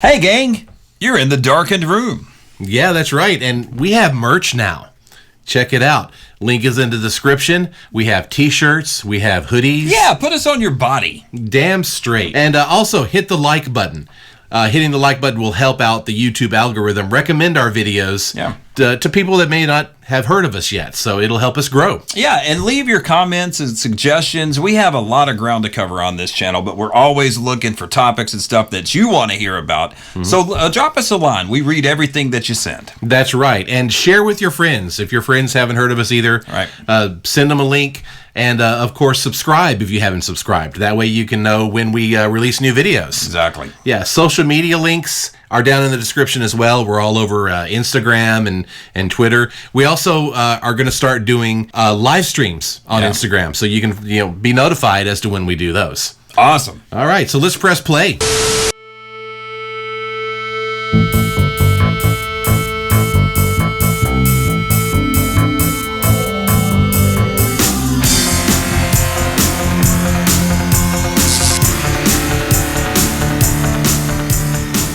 Hey, gang, you're in the darkened room. Yeah, that's right. And we have merch now. Check it out. Link is in the description. We have t-shirts. We have hoodies. Yeah, put us on your body. Damn straight. And also hit the like button. Hitting the like button will help out the YouTube algorithm recommend our videos to people that may not have heard of us yet. So it'll help us grow. Yeah, and leave your comments and suggestions. We have a lot of ground to cover on this channel, but we're always looking for topics and stuff that you want to hear about. Mm-hmm. So drop us a line. We read everything that you send. That's right. And share with your friends. If your friends haven't heard of us either, send them a link. And, of course, subscribe if you haven't subscribed. That way you can know when we release new videos. Exactly. Yeah, social media links are down in the description as well. We're all over Instagram and Twitter. We also are going to start doing live streams on Instagram, so you can be notified as to when we do those. Awesome. All right, so let's press play.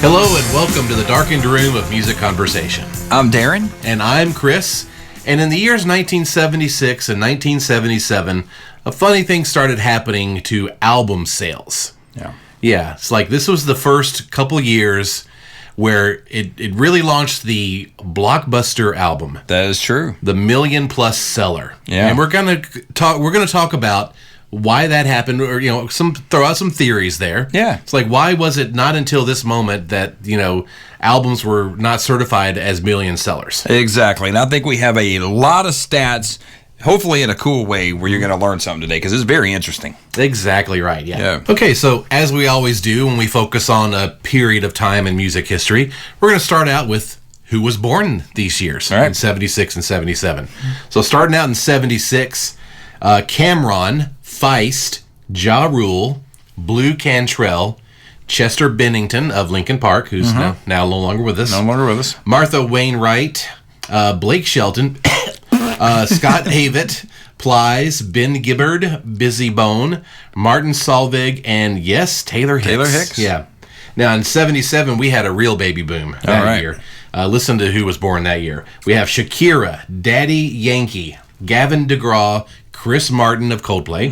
Hello and welcome to the darkened room of music conversation. I'm Darren. And I'm Chris. And in the years 1976 and 1977, a funny thing started happening to album sales. Yeah, it's like this was the first couple years where it really launched the blockbuster album. That is true. The million-plus seller. Yeah. And we're gonna talk about why that happened, or throw out some theories there. Yeah, it's like, why was it not until this moment that albums were not certified as million sellers? Exactly, and I think we have a lot of stats, hopefully in a cool way, where you're going to learn something today, because it's very interesting. Exactly right. Yeah. Okay, so as we always do when we focus on a period of time in music history, we're going to start out with who was born these years, in 76 and 77. So starting out in 76, Cameron, Feist, Ja Rule, Blue Cantrell, Chester Bennington of Linkin Park, who's now no longer with us. No longer with us. Martha Wainwright, Blake Shelton, Scott Avett, Plies, Ben Gibbard, Busy Bone, Martin Solveig, and yes, Taylor Hicks. Taylor Hicks? Yeah. Now in 77, we had a real baby boom that year. Listen to who was born that year. We have Shakira, Daddy Yankee, Gavin DeGraw, Chris Martin of Coldplay,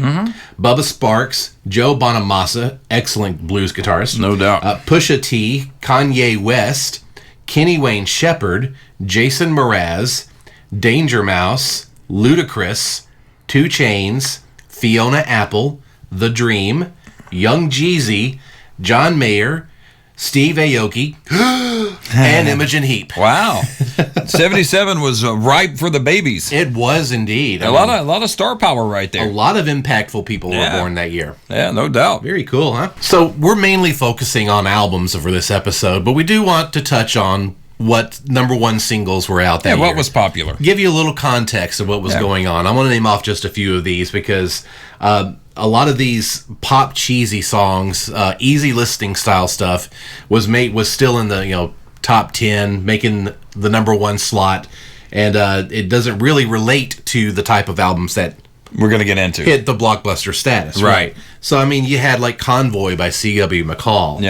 Bubba Sparks, Joe Bonamassa, excellent blues guitarist. No doubt. Pusha T, Kanye West, Kenny Wayne Shepherd, Jason Mraz, Danger Mouse, Ludacris, 2 Chainz, Fiona Apple, The Dream, Young Jeezy, John Mayer, Steve Aoki, and Imogen Heap. Wow. 77 was ripe for the babies. It was indeed. A lot of star power right there. A lot of impactful people were born that year. Yeah, no doubt. Very cool, huh? So we're mainly focusing on albums for this episode, but we do want to touch on what #1 singles were out that year. What was popular. Give you a little context of what was going on. I want to name off just a few of these because a lot of these pop cheesy songs, easy listening style stuff, was still in the top 10, making the #1 slot, and it doesn't really relate to the type of albums that we're going to get into hit the blockbuster status, right? So I mean, you had like Convoy by C.W. McCall,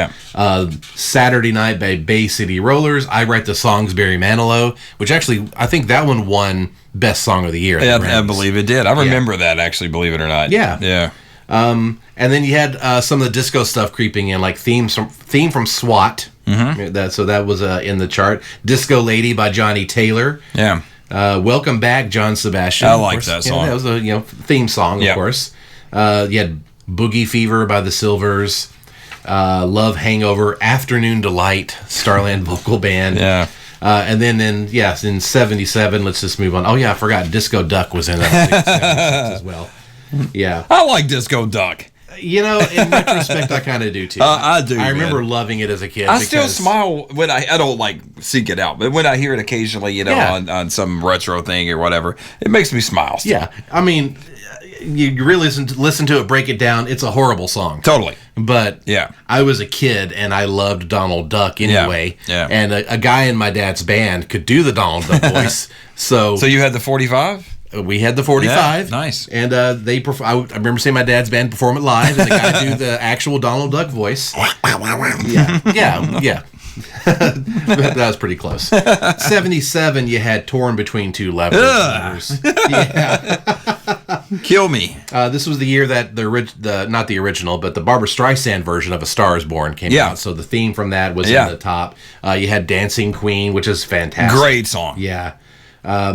Saturday Night by Bay City Rollers, I Write the Songs, Barry Manilow, which actually I think that one won Best Song of the Year. Yeah, I believe it did. I remember that, actually, believe it or not. Yeah. And then you had some of the disco stuff creeping in, like theme from SWAT. So that was in the chart. Disco Lady by Johnny Taylor. Yeah. Welcome Back, John Sebastian. I like that song. That was a theme song, of course. You had Boogie Fever by the Silvers. Love Hangover, Afternoon Delight, Starland Vocal Band. Yeah. And then in 77, let's just move on. Oh yeah, I forgot Disco Duck was in that as well. Yeah. I like Disco Duck. In retrospect, I kind of do too. I do. I remember loving it as a kid. I still smile when I don't seek it out, but when I hear it occasionally, on some retro thing or whatever, it makes me smile still. Yeah. I mean, you really listen to it, break it down. It's a horrible song. Totally. But I was a kid and I loved Donald Duck anyway. Yeah. And a guy in my dad's band could do the Donald Duck voice. So you had the 45? We had the 45. Yeah, nice. And I remember seeing my dad's band perform it live, and the guy do the actual Donald Duck voice. Yeah. That was pretty close. 77, you had Torn Between Two Lovers. Yeah. Kill me. This was the year that not the original, but the Barbra Streisand version of A Star Is Born came out. So the theme from that was in the top. You had Dancing Queen, which is fantastic. Great song. Yeah.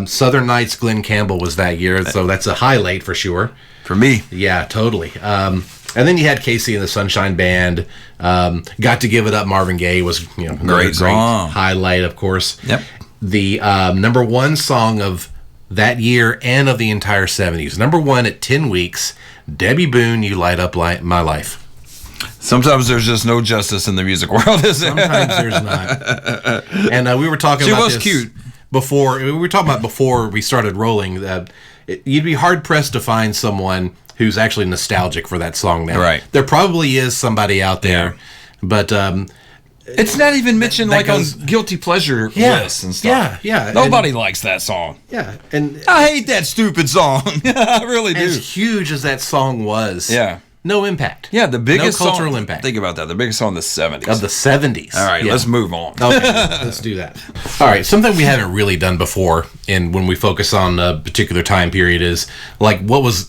Southern Nights, Glenn Campbell was that year, so that's a highlight for sure. For me. Yeah, totally. And then you had Casey and the Sunshine Band. Got to Give It Up, Marvin Gaye was great song. Highlight, of course. Yep. The number one song of that year and of the entire 70s. Number one at 10 weeks, Debbie Boone, You Light Up My Life. Sometimes there's just no justice in the music world, is it? Sometimes there's not. And we were talking about this cute. Before. We were talking about before we started rolling. You'd be hard-pressed to find someone who's actually nostalgic for that song now. Right. There probably is somebody out there, but it's not even mentioned on guilty pleasure lists and stuff. Yeah. Nobody likes that song. Yeah, and I hate that stupid song. I really do. As huge as that song was, no impact. Yeah, the biggest no cultural impact. Think about that. The biggest song in the 70s. Of the 70s. All right, let's move on. Okay, let's do that. All right, something we haven't really done before, and when we focus on a particular time period, is like what was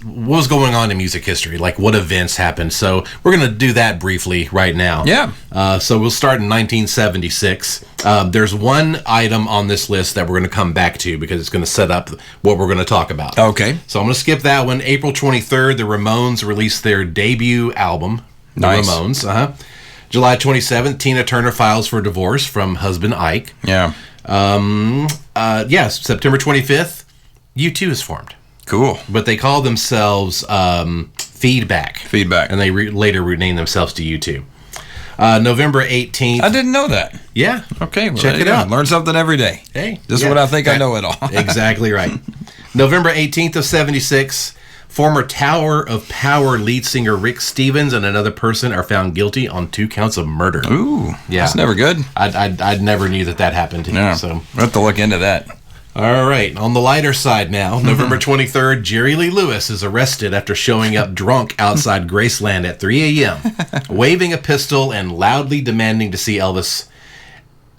going on in music history, like what events happened. So we're going to do that briefly right now. Yeah. So we'll start in 1976. There's one item on this list that we're going to come back to because it's going to set up what we're going to talk about. Okay. So I'm going to skip that one. April 23rd, the Ramones released their debut album, The Ramones. July 27th, Tina Turner files for divorce from husband Ike. Yeah. Yes, September 25th, U2 is formed. Cool. But they call themselves Feedback. And they later renamed themselves to U2. November 18th. I didn't know that. Yeah. Okay. Well, check it out. Learn something every day. Hey. This is what I think I know it all. Exactly right. November 18th of 76. Former Tower of Power lead singer Rick Stevens and another person are found guilty on 2 counts of murder. Ooh. Yeah. That's never good. I never knew that happened. Yeah. So we'll have to look into that. All right, on the lighter side now, November 23rd, Jerry Lee Lewis is arrested after showing up drunk outside Graceland at 3 a.m., waving a pistol and loudly demanding to see Elvis,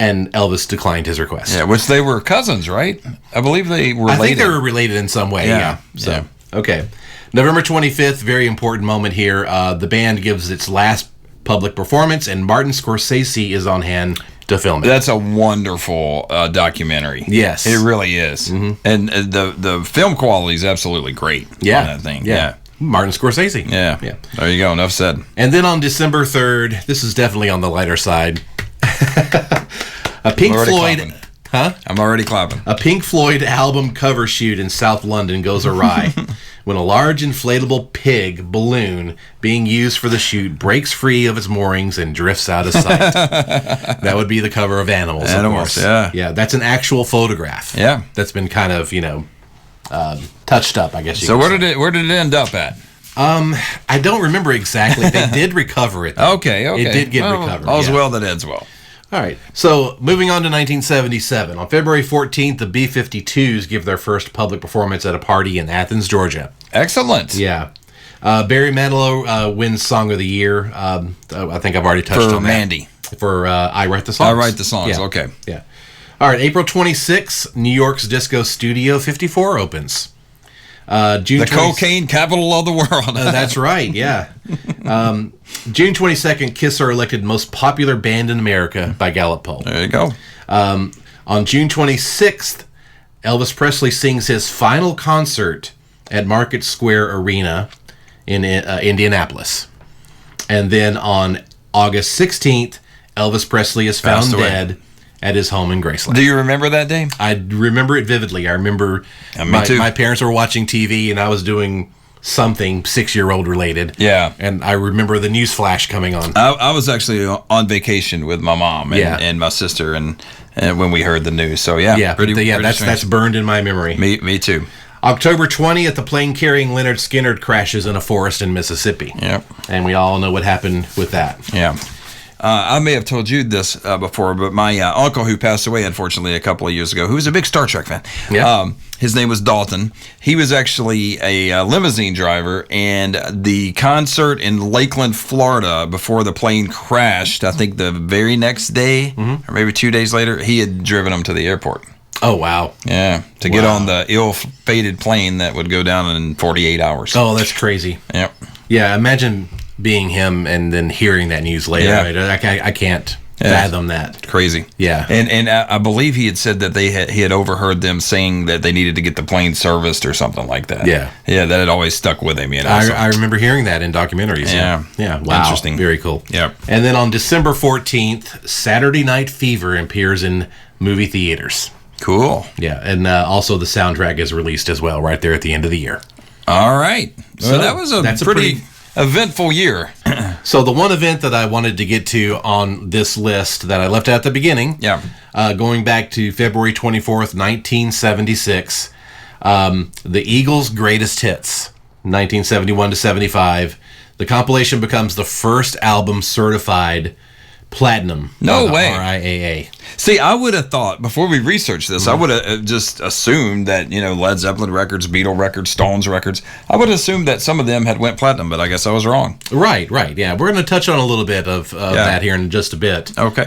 and Elvis declined his request. Yeah, which they were cousins, right? I believe they were related. I think they were related in some way, yeah. So, okay. November 25th, very important moment here. The band gives its last public performance, and Martin Scorsese is on hand to film it. That's a wonderful documentary. Yes. It really is. Mm-hmm. And the film quality is absolutely great on that thing. Yeah. Martin Scorsese. Yeah. There you go. Enough said. And then on December 3rd, this is definitely on the lighter side. A Pink Floyd... Clapping. Huh? I'm already clapping. A Pink Floyd album cover shoot in South London goes awry when a large inflatable pig balloon being used for the shoot breaks free of its moorings and drifts out of sight. That would be the cover of Animals, of course. Yeah, that's an actual photograph. Yeah. That's been kind of, touched up, I guess you could say. So where did it end up at? I don't remember exactly. They did recover it, though. Okay. It did get recovered. All's well that ends well. All right, so moving on to 1977. On February 14th, the B-52s give their first public performance at a party in Athens, Georgia. Excellent. Yeah. Barry Manilow wins Song of the Year. I think I've already touched on that. For Mandy. For I Write the Songs. I Write the Songs, okay. Yeah. All right, April 26th, New York's Disco Studio 54 opens. The cocaine capital of the world. That's right, yeah. June 22nd, Kiss are elected most popular band in America by Gallup poll. There you go. On June 26th, Elvis Presley sings his final concert at Market Square Arena in Indianapolis. And then on August 16th, Elvis Presley is found dead at his home in Graceland. Do you remember that day? I remember it vividly. I remember my parents were watching TV and I was doing something 6-year-old related. Yeah. And I remember the news flash coming on. I was actually on vacation with my mom and my sister and when we heard the news. So that's burned in my memory. Me too. October 20th, the plane carrying Leonard Skinner crashes in a forest in Mississippi. Yep. And we all know what happened with that. Yeah. I may have told you this before, but my uncle who passed away, unfortunately, a couple of years ago, who was a big Star Trek fan, his name was Dalton. He was actually a limousine driver, and the concert in Lakeland, Florida, before the plane crashed, I think the very next day, or maybe 2 days later, he had driven him to the airport. Oh, wow. Yeah, to get on the ill-fated plane that would go down in 48 hours. Oh, that's crazy. Yep. Yeah, imagine being him and then hearing that news later. Yeah. Right? I can't fathom that. Crazy. Yeah. And I believe he had said that he had overheard them saying that they needed to get the plane serviced or something like that. Yeah. Yeah, that had always stuck with him. I remember hearing that in documentaries. Yeah. Yeah. Wow. Interesting. Very cool. Yeah. And then on December 14th, Saturday Night Fever appears in movie theaters. Cool. Yeah. And also the soundtrack is released as well right there at the end of the year. All right. So that was a pretty eventful year. So the one event that I wanted to get to on this list that I left at the beginning, going back to February 24th, 1976, the Eagles' Greatest Hits, 1971 to 75. The compilation becomes the first album certified platinum. No way. RIAA. See, I would have thought, before we researched this, I would have just assumed that, Led Zeppelin records, Beatle records, Stones records, I would have assumed that some of them had went platinum, but I guess I was wrong. Right, yeah. We're going to touch on a little bit of that here in just a bit. Okay.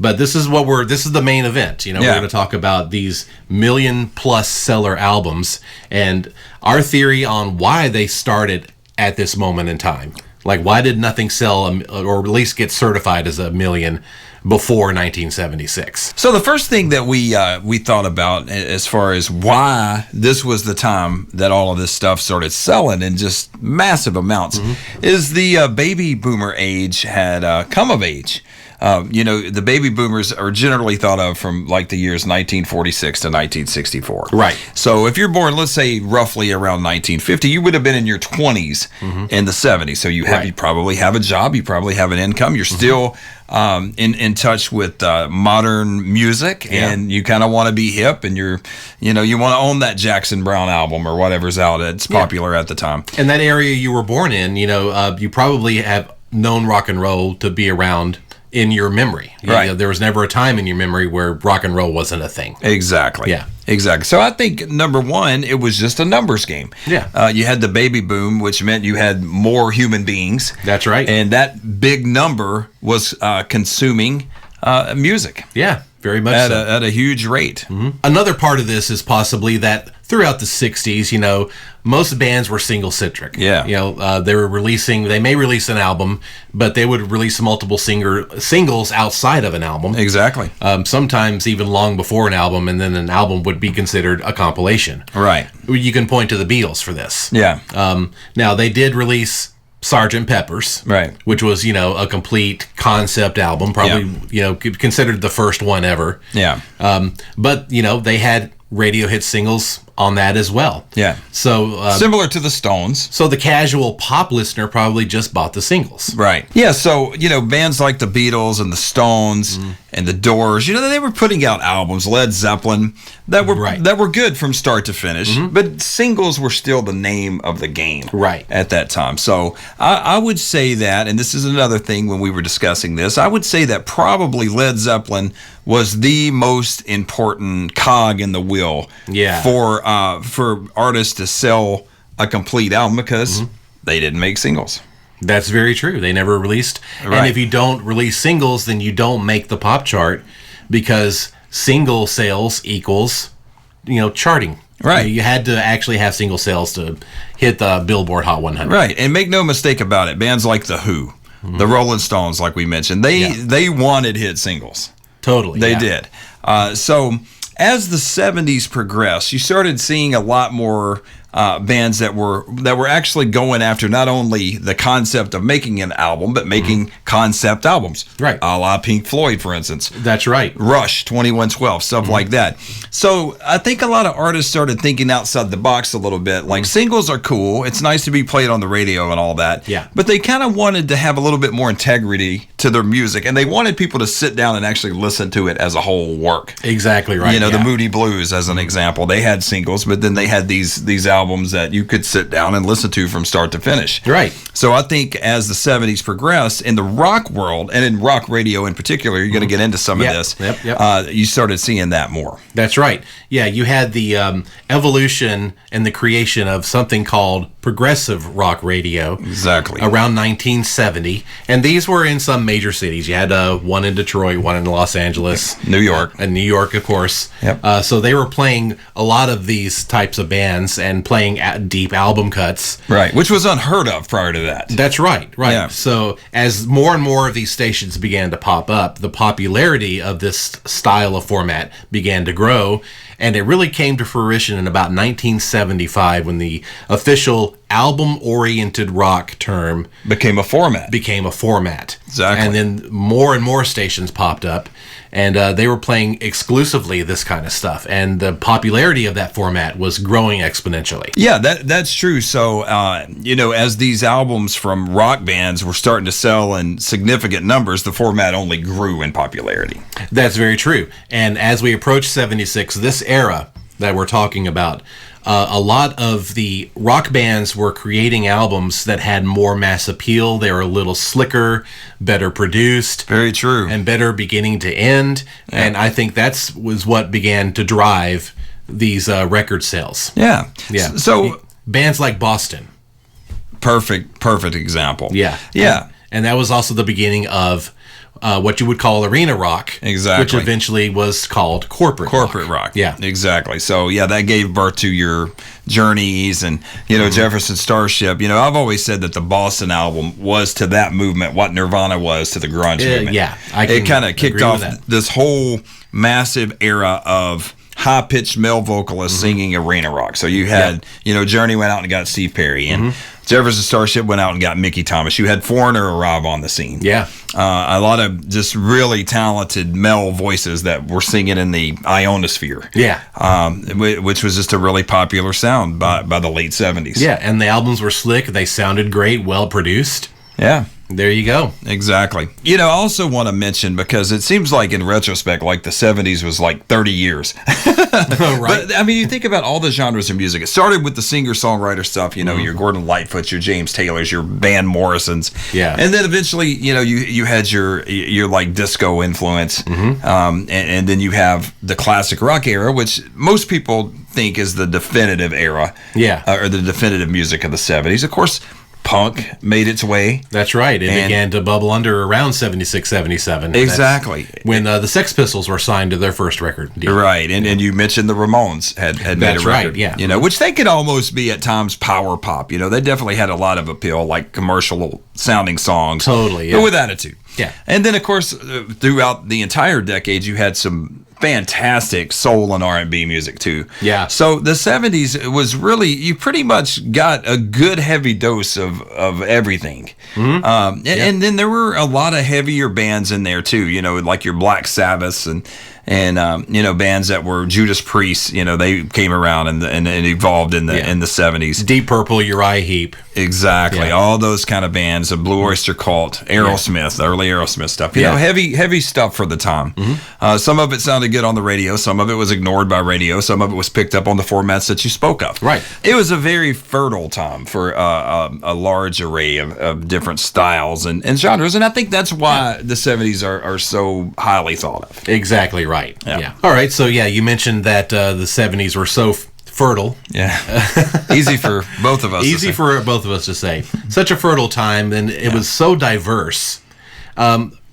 But this is the main event. We're going to talk about these million-plus seller albums and our theory on why they started at this moment in time. Like, why did nothing sell or at least get certified as a million before 1976? So the first thing that we thought about as far as why this was the time that all of this stuff started selling in just massive amounts is the baby boomer age had come of age. The baby boomers are generally thought of from like the years 1946 to 1964. Right. So if you're born, let's say roughly around 1950, you would have been in your 20s in the 70s. So you probably have a job, you probably have an income, you're still in touch with modern music, and you kind of want to be hip, and you want to own that Jackson Browne album or whatever's out. It's popular at the time. And that area you were born in, you probably have known rock and roll to be around in your memory. There was never a time in your memory where rock and roll wasn't a thing. Exactly. Yeah. Exactly. So I think, number one, it was just a numbers game. Yeah. You had the baby boom, which meant you had more human beings. That's right. And that big number was consuming music. Yeah, very much at a huge rate. Another part of this is possibly that throughout the 60s, most bands were single-centric. Yeah. They may release an album, but they would release multiple singles outside of an album. Exactly. Sometimes even long before an album, and then an album would be considered a compilation. Right. You can point to the Beatles for this. Yeah. Now, they did release Sgt. Pepper's, right, which was, a complete concept album, probably, considered the first one ever. Yeah. But, they had radio hit singles on that as well. Yeah. So similar to the Stones. So the casual pop listener probably just bought the singles. Right. Yeah, so, bands like the Beatles and the Stones and the Doors, they were putting out albums, Led Zeppelin, that were good from start to finish, but singles were still the name of the game at that time. So I would say that, and this is another thing when we were discussing this, I would say that probably Led Zeppelin was the most important cog in the wheel for artists to sell a complete album because they didn't make singles. That's very true. They never released. Right. And if you don't release singles, then you don't make the pop chart because single sales equals, charting. Right. You had to actually have single sales to hit the Billboard Hot 100. Right. And make no mistake about it, bands like The Who, the Rolling Stones, like we mentioned, they wanted hit singles. Totally. They did. So as the 70s progressed, you started seeing a lot more bands that were actually going after not only the concept of making an album, but making concept albums. Right. A la Pink Floyd, for instance. That's right. Rush, 2112, stuff like that. So I think a lot of artists started thinking outside the box a little bit. Like, singles are cool. It's nice to be played on the radio and all that. Yeah. But they kind of wanted to have a little bit more integrity to their music, and they wanted people to sit down and actually listen to it as a whole work. Exactly right. The Moody Blues, as an example. They had singles, but then they had these albums albums that you could sit down and listen to from start to finish. Right. So I think as the 70s progressed in the rock world, and in rock radio in particular, you're going to get into some of this, you started seeing that more. That's right. Yeah, you had the evolution and the creation of something called progressive rock radio. Exactly. Around 1970. And these were in some major cities. You had one in Detroit, one in Los Angeles. New York. And New York, of course. Yep. So they were playing a lot of these types of bands and playing deep album cuts. Right, which was unheard of prior to that. That's right. Yeah. So as more and more of these stations began to pop up, the popularity of this style of format began to grow. And it really came to fruition in about 1975 when the official album-oriented rock term became a format. Exactly. And then more and more stations popped up, and they were playing exclusively this kind of stuff. And the popularity of that format was growing exponentially. Yeah, that's true. So, as these albums from rock bands were starting to sell in significant numbers, the format only grew in popularity. That's very true. And as we approach 76, this era that we're talking about, a lot of the rock bands were creating albums that had more mass appeal. They were a little slicker, better produced. Very true. And better beginning to end. Yeah. And I think was what began to drive these record sales. Yeah. Yeah. So bands like Boston. Perfect example. Yeah. Yeah. And that was also the beginning of what you would call arena rock. Exactly. Which eventually was called corporate rock. Yeah. Exactly. So, that gave birth to your Journeys and, Jefferson Starship. I've always said that the Boston album was to that movement what Nirvana was to the grunge movement. Yeah. It kind of kicked off this whole massive era of high-pitched male vocalists singing arena rock. So you had, Journey went out and got Steve Perry, and Jefferson Starship went out and got Mickey Thomas. You had Foreigner arrive on the scene. Yeah. A lot of just really talented male voices that were singing in the ionosphere. Yeah. Which was just a really popular sound by the late 70s. Yeah, and the albums were slick. They sounded great, well-produced. Yeah. There you go. Exactly. I also want to mention, because it seems like in retrospect, like the 70s was like 30 years. Right. But, you think about all the genres of music. It started with the singer-songwriter stuff, your Gordon Lightfoots, your James Taylors, your Van Morrisons. Yeah. And then eventually, you had your like disco influence. And then you have the classic rock era, which most people think is the definitive era. Yeah. Or the definitive music of the 70s. Of course, punk made its way. That's right. It began to bubble under around 76, 77. Exactly. When the Sex Pistols were signed to their first record deal. Right. And you mentioned the Ramones had made a record. That's right, yeah. Which they could almost be at times power pop. They definitely had a lot of appeal, like commercial sounding songs. Totally, yeah. But with attitude. Yeah. And then, of course, throughout the entire decade, you had some fantastic soul and R&B music too. Yeah. So the 70s was really, you pretty much got a good heavy dose of everything. And then there were a lot of heavier bands in there too, like your Black Sabbaths and bands that were Judas Priest, they came around and evolved in the 70s. Deep Purple, Uriah Heep. Exactly. Yeah. All those kind of bands, the Blue Oyster Cult, Aerosmith, the early Aerosmith stuff. Heavy stuff for the time. Some of it sounded good on the radio. Some of it was ignored by radio. Some of it was picked up on the formats that you spoke of. Right. It was a very fertile time for a large array of different styles and genres. And I think that's why the 70s are so highly thought of. Exactly right. Yeah. All right. So, you mentioned that the 70s were so fertile. Yeah. Easy for both of us. Easy for both of us to say. Such a fertile time, and it was so diverse.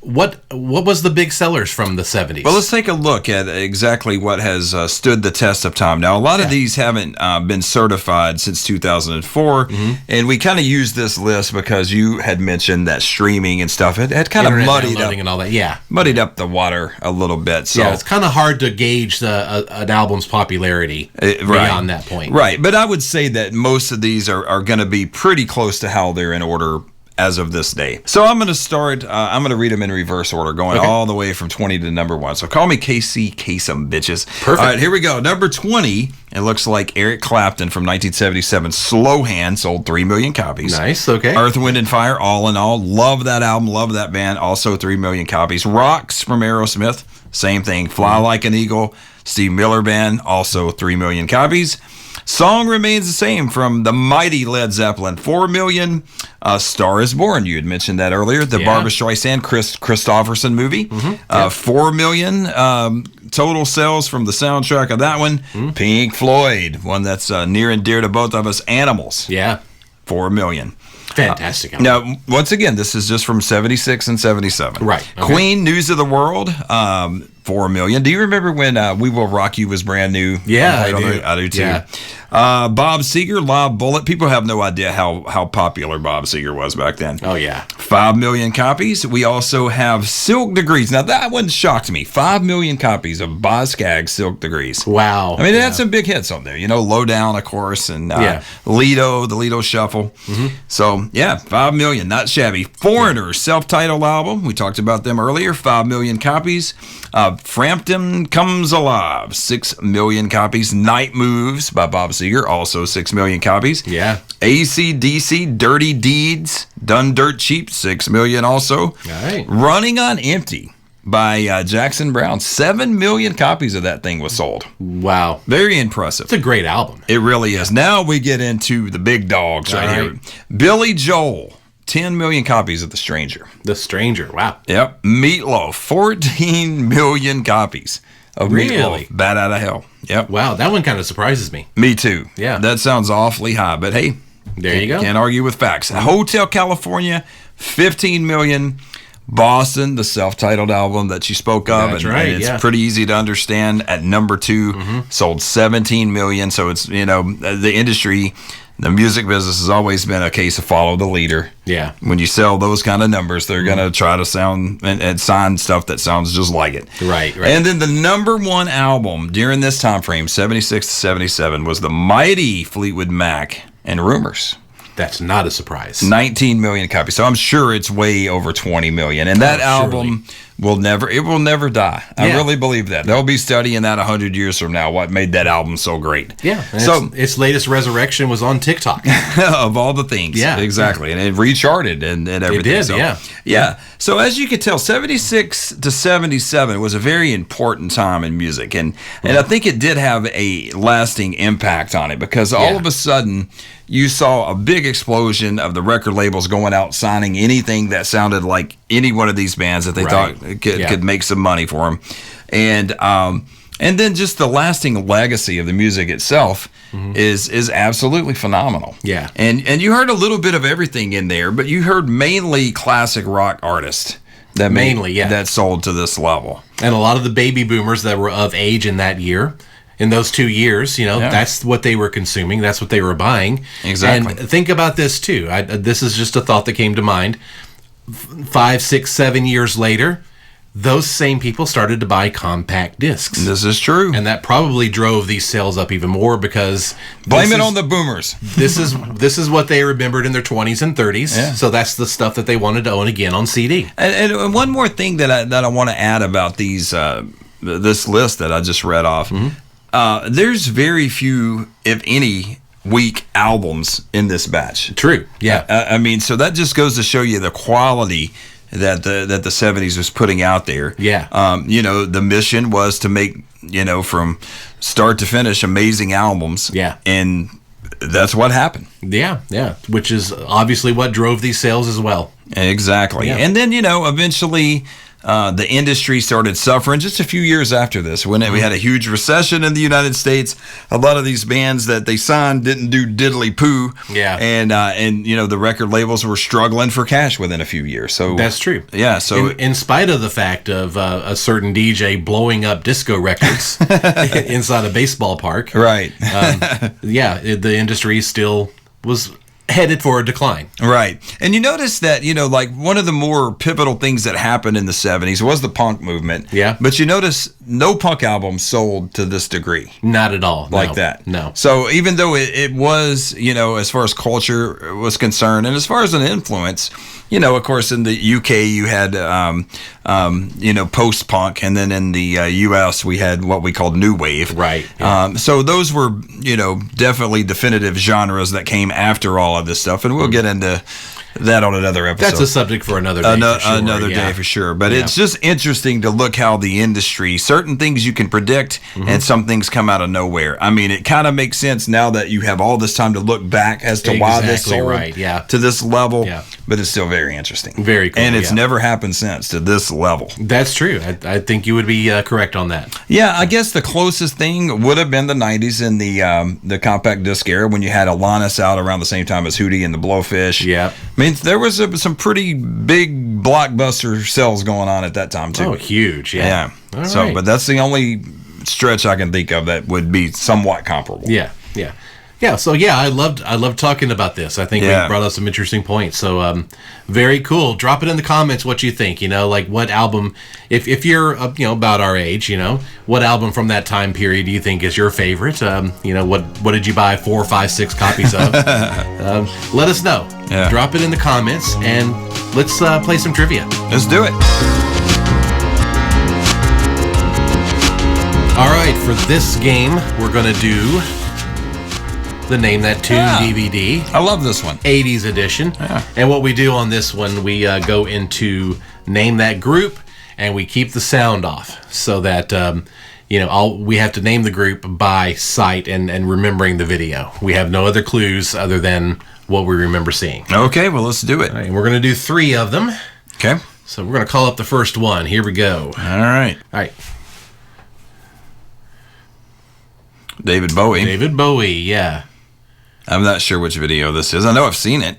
What was the big sellers from the 70s? Well, let's take a look at exactly what has stood the test of time. Now, a lot of these haven't been certified since 2004, and we kind of used this list because you had mentioned that streaming and stuff had kind of muddied up and all that. Muddied up the water a little bit. So it's kind of hard to gauge an album's popularity beyond that point. Right, but I would say that most of these are going to be pretty close to how they're in order as of this day. So I'm going to start, I'm going to read them in reverse order, going all the way from 20 to number 1. So call me KC Kasem, bitches. Perfect. All right, here we go. Number 20, it looks like Eric Clapton from 1977, Slow Hand, sold 3 million copies. Nice, okay. Earth, Wind, and Fire, All in All, love that album, love that band, also 3 million copies. Rocks from Aerosmith, same thing. Fly Like an Eagle, Steve Miller Band, also 3 million copies. Song remains the same from the mighty Led Zeppelin. 4 million. Star is Born. You had mentioned that earlier. The Barbra Streisand Chris Christopherson movie. 4 million total sales from the soundtrack of that one. Pink Floyd, one that's near and dear to both of us. Animals. Yeah. 4 million. Fantastic. Now, once again, this is just from 76 and 77. Right. Okay. Queen, News of the World, 4 million. Do you remember when We Will Rock You was brand new? Yeah, I do. I do too. Yeah. Bob Seger, Live Bullet. People have no idea how popular Bob Seger was back then. Oh, yeah. 5 million copies. We also have Silk Degrees. Now, that one shocked me. 5 million copies of Boz Scaggs' Silk Degrees. Wow. I mean, it had some big hits on there. You know, Low Down, of course, and Lido, the Lido Shuffle. So, yeah, 5 million. Not shabby. Foreigner's self-titled album. We talked about them earlier. 5 million copies. Frampton Comes Alive. 6 million copies. Night Moves by Bob Seger. Also 6 million copies. Yeah. AC/DC, Dirty Deeds, Done Dirt Cheap, 6 million also. All right. Running on Empty by Jackson Browne. 7 million copies of that thing was sold. Wow. Very impressive. It's a great album. It really is. Now we get into the big dogs right here. Billy Joel, 10 million copies of The Stranger. The Stranger, wow. Yep. Meatloaf, 14 million copies of Meatloaf. Bat Out of Hell. Yep. Wow, that one kind of surprises me. Me too. Yeah. That sounds awfully high, but hey. There you go. Can't argue with facts. Hotel California, 15 million. Boston, the self-titled album that you spoke of. That's right, and it's pretty easy to understand. At number 2, sold 17 million. So it's, the industry, the music business has always been a case of follow the leader. Yeah. When you sell those kind of numbers, they're going to try to sound and sign stuff that sounds just like it. Right. And then the number 1 album during this time frame, 76 to 77, was the mighty Fleetwood Mac and Rumors. That's not a surprise. 19 million copies. So I'm sure it's way over 20 million. And that album will never die. I really believe that. They'll be studying that 100 years from now, what made that album so great. Yeah. So its latest resurrection was on TikTok. Of all the things. Yeah. Exactly. And it recharted and everything. It did, so, yeah. So as you could tell, 76 to 77 was a very important time in music. And I think it did have a lasting impact on it because all of a sudden you saw a big explosion of the record labels going out signing anything that sounded like any one of these bands that they thought could make some money for them. And then just the lasting legacy of the music itself is absolutely phenomenal. Yeah. And you heard a little bit of everything in there, but you heard mainly classic rock artists that sold to this level. And a lot of the baby boomers that were of age in that year, in those 2 years, that's what they were consuming. That's what they were buying. Exactly. And think about this, too. This is just a thought that came to mind. 5, 6, 7 years later, those same people started to buy compact discs. This is true. And that probably drove these sales up even more because... Blame it on the boomers. This is what they remembered in their 20s and 30s. Yeah. So that's the stuff that they wanted to own again on CD. And one more thing that I want to add about these this list that I just read off. There's very few, if any, weak albums in this batch. True. Yeah. I mean, so that just goes to show you the quality that the 70s was putting out there. Yeah. The mission was to make, from start to finish, amazing albums. Yeah. And that's what happened. Yeah. Which is obviously what drove these sales as well. Exactly. Yeah. And then, eventually... the industry started suffering just a few years after this when we had a huge recession in the United States. A lot of these bands that they signed didn't do diddly poo. Yeah. And the record labels were struggling for cash within a few years. So that's true. Yeah. So in spite of the fact of a certain DJ blowing up disco records inside a baseball park. Right. The industry still was headed for a decline. Right. And you notice that, like one of the more pivotal things that happened in the 70s was the punk movement. Yeah. But you notice no punk album sold to this degree. Not at all. Like that. No. So even though it was, as far as culture was concerned and as far as an influence, of course, in the UK you had, post-punk, and then in the US we had what we called new wave. Right. Yeah. So those were, definitely definitive genres that came after all of this stuff, and we'll get into that on another episode. That's a subject for another day. Another day for sure. But it's just interesting to look how the industry, certain things you can predict and some things come out of nowhere. I mean, it kind of makes sense now that you have all this time to look back as to why this sold to this level. Yeah. But it's still very interesting. Very cool. And it's never happened since to this level. That's true. I think you would be correct on that. Yeah, I guess the closest thing would have been the 90s in the compact disc era when you had Alanis out around the same time as Hootie and the Blowfish. Yeah. I mean, there was some pretty big blockbuster sales going on at that time, too. Oh, huge, yeah. Yeah. So, but that's the only stretch I can think of that would be somewhat comparable. Yeah, yeah. Yeah, so I loved talking about this. I think we brought up some interesting points. So very cool. Drop it in the comments what you think. Like what album, if you're about our age, what album from that time period do you think is your favorite? What did you buy 4, 5, 6 copies of? Let us know. Yeah. Drop it in the comments and let's play some trivia. Let's do it. All right, for this game, we're gonna do the Name That Tune DVD. I love this one. 80s edition. Yeah. And what we do on this one, we go into Name That Group, and we keep the sound off so that, we have to name the group by sight and remembering the video. We have no other clues other than what we remember seeing. Okay, well, let's do it. All right, and we're going to do 3 of them. Okay. So we're going to call up the first one. Here we go. All right. David Bowie. David Bowie, yeah. I'm not sure which video this is. I know I've seen it.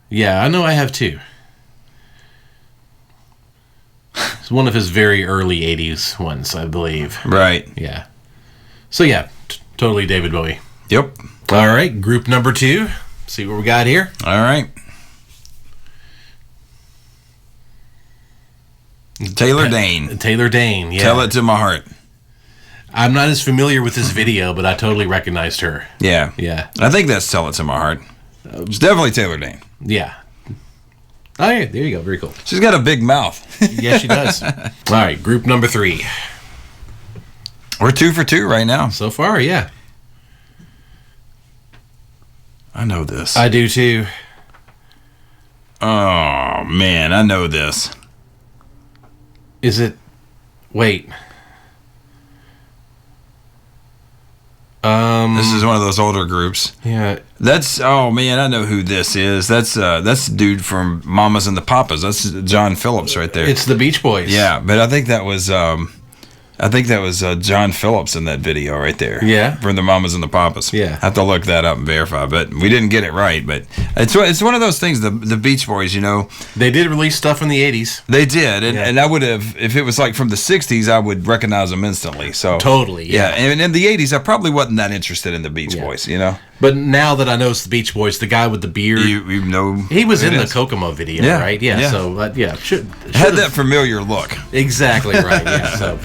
Yeah, I know I have too. It's one of his very early 80s ones, I believe. Right. Yeah. So yeah, totally David Bowie. Yep. All right, group number 2. See what we got here. All right. Taylor Dane. Taylor Dane, yeah. Tell It to My Heart. I'm not as familiar with this video, but I totally recognized her. Yeah. Yeah. I think that's Tell It to My Heart. It's definitely Taylor Dane. Yeah. Oh, yeah, there you go. Very cool. She's got a big mouth. Yes, she does. All right, group number 3. We're 2 for 2 right now. So far, yeah. I know this. I do too. Oh, man, I know this. Is it... Wait. This is one of those older groups. Yeah. Oh man, I know who this is. That's the dude from Mamas and the Papas. That's John Phillips right there. It's the Beach Boys. Yeah, but I think that was John Phillips in that video right there. Yeah. From the Mamas and the Papas. Yeah. I have to look that up and verify, but we didn't get it right. But it's one of those things, the Beach Boys, They did release stuff in the 80s. They did, and I would have, if it was like from the 60s, I would recognize them instantly. So totally, yeah. And in the 80s, I probably wasn't that interested in the Beach Boys, But now that I know it's the Beach Boys, the guy with the beard, you know, he was in the Kokomo video, right? Yeah. So should had that familiar look. Exactly right. Yeah. So.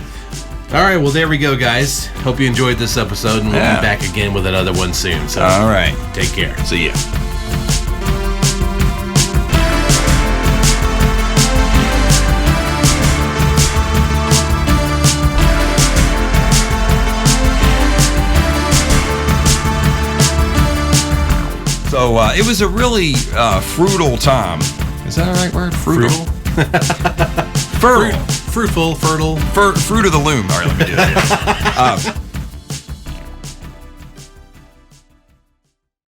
All right, well, there we go, guys. Hope you enjoyed this episode, and we'll be back again with another one soon. So, all right. Take care. See ya. So, it was a really fruitful time. Is that the right word? Fruitful? Fertile. Fruitful, fertile. Fruit of the loom. All right, let me do that.